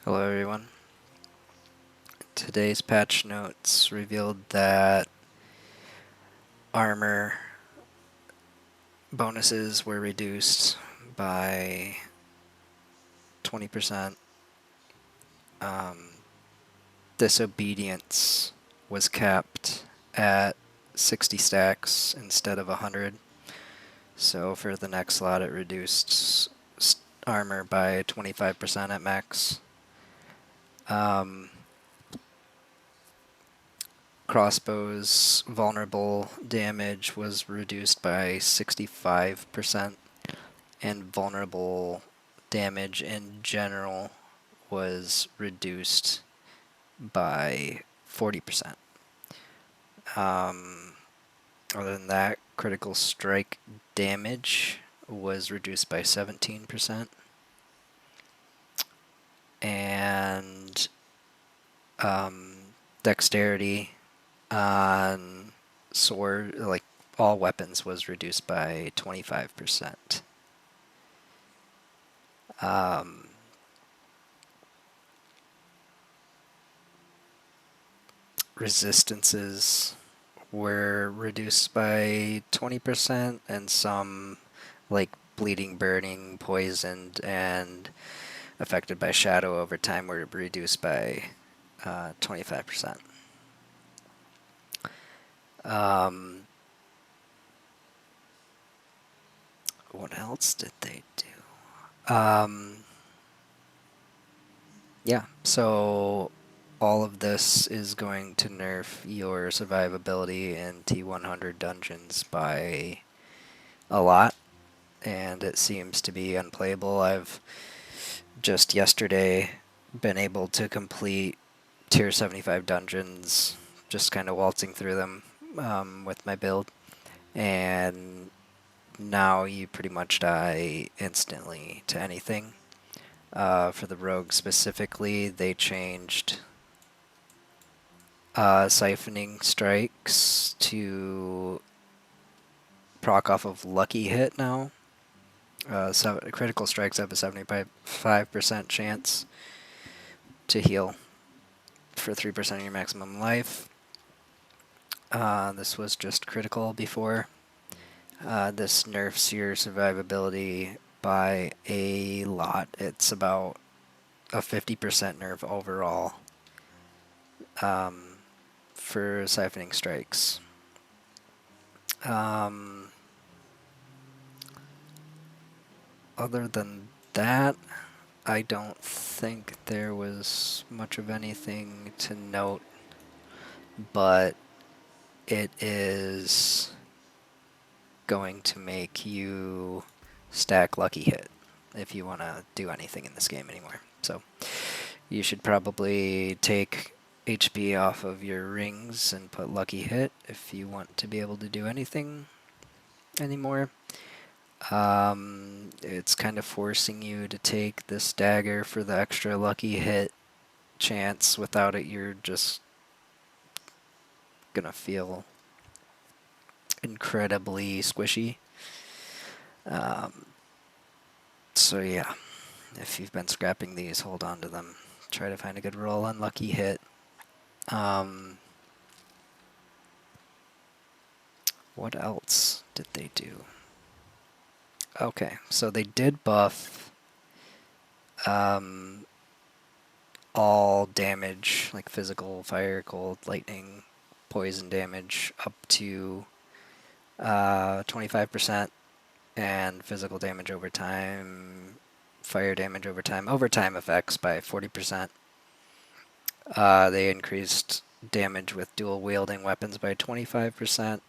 Hello everyone. Today's patch notes revealed that armor bonuses were reduced by 20%. Disobedience was capped at 60 stacks instead of 100. So for the next slot it reduced armor by 25% at max. Crossbow's vulnerable damage was reduced by 65%, and vulnerable damage in general was reduced by 40%. Other than that, critical strike damage was reduced by 17%, and dexterity on sword, like all weapons, was reduced by 25%. Resistances were reduced by 20%, and some, like bleeding, burning, poisoned, and affected by shadow over time, were reduced by 25%. What else did they do? Yeah, so all of this is going to nerf your survivability in T100 dungeons by a lot, and it seems to be unplayable. I've just yesterday been able to complete tier 75 dungeons, just kind of waltzing through them with my build, and now you pretty much die instantly to anything. For the rogue specifically, they changed siphoning strikes to proc off of lucky hit now. So critical strikes have a 75% chance to heal for 3% of your maximum life. This was just critical before. This nerfs your survivability by a lot. It's about a 50% nerf overall for siphoning strikes. Other than that, I don't think there was much of anything to note, but it is going to make you stack lucky hit if you want to do anything in this game anymore. So you should probably take HP off of your rings and put lucky hit if you want to be able to do anything anymore. It's kind of forcing you to take this dagger for the extra lucky hit chance. Without it, you're just gonna feel incredibly squishy. So yeah, if you've been scrapping these, hold on to them. Try to find a good roll on lucky hit. What else did they do? Okay, so they did buff all damage, like physical, fire, cold, lightning, poison damage, up to 25%, and physical damage over time, fire damage over time effects by 40%. They increased damage with dual wielding weapons by 25%,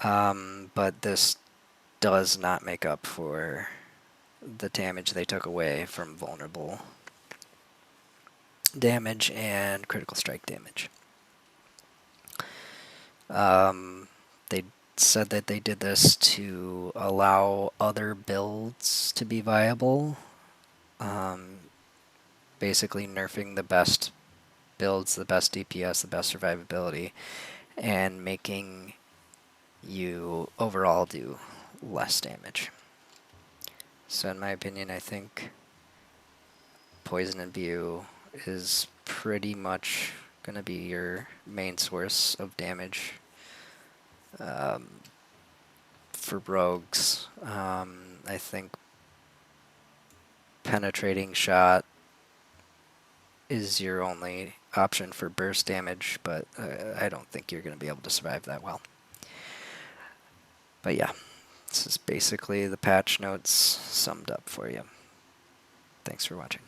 but this does not make up for the damage they took away from vulnerable damage and critical strike damage. They said that they did this to allow other builds to be viable, basically nerfing the best builds, the best DPS, the best survivability, and making you overall do less damage. So in my opinion, I think poison imbue is pretty much going to be your main source of damage. For rogues, I think penetrating shot is your only option for burst damage, but I don't think you're going to be able to survive that well. But yeah, this is basically the patch notes summed up for you. Thanks for watching.